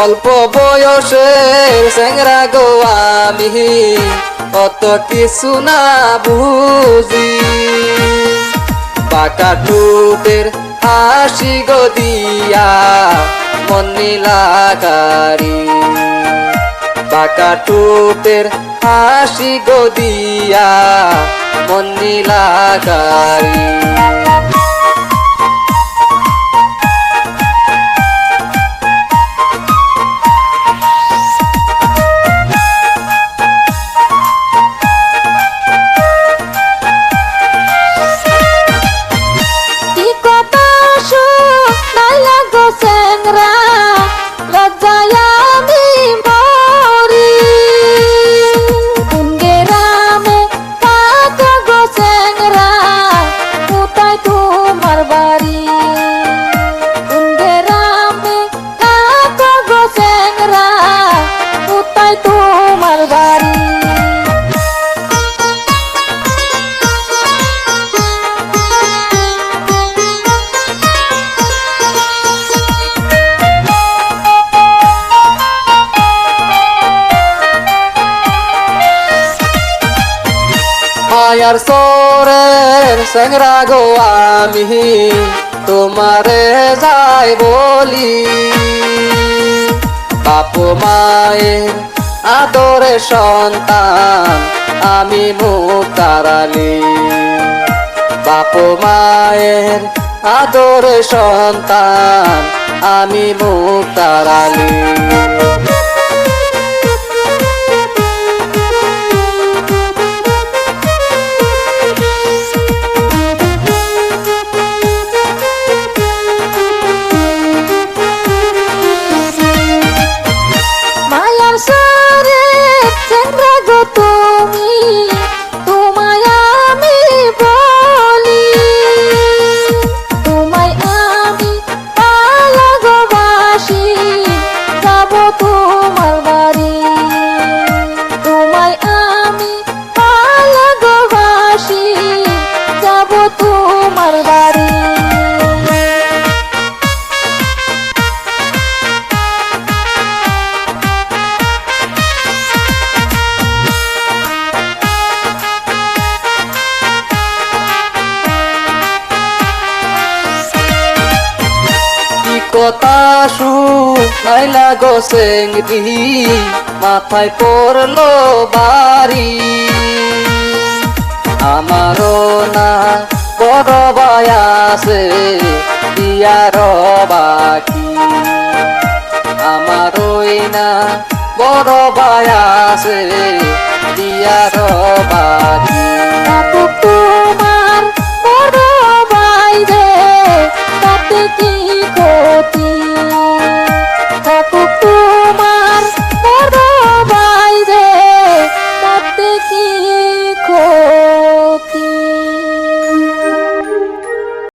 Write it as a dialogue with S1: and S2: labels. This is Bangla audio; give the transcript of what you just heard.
S1: অল্প বয়সের চেংরা গো আমি অত কিছু না বুঝি বাঁকা ঠোঁটের হাসি গো দিয়া মন নীলাকারি বাঁকা ঠোঁটের হাসি গো দিয়া মন নীলাকারি মায়ার সোরের চেংরা গো আমি তোমারে যাই বলি বাপ মায়ের আদরে সন্তান আমি মুক্তার আলী বাপ মায়ের আদরে সন্তান আমি মুক্তার আলী কথা শুনাইলা গো চেংড়ি মাথায় পড়লো বাড়ি আমারও না বড় ভাই আছে বিয়ার বাকি আমারই না বড় ভাই আছে বিয়ার বাকি
S2: তোমার বড় ভাই রে তাতে কি ক্ষতি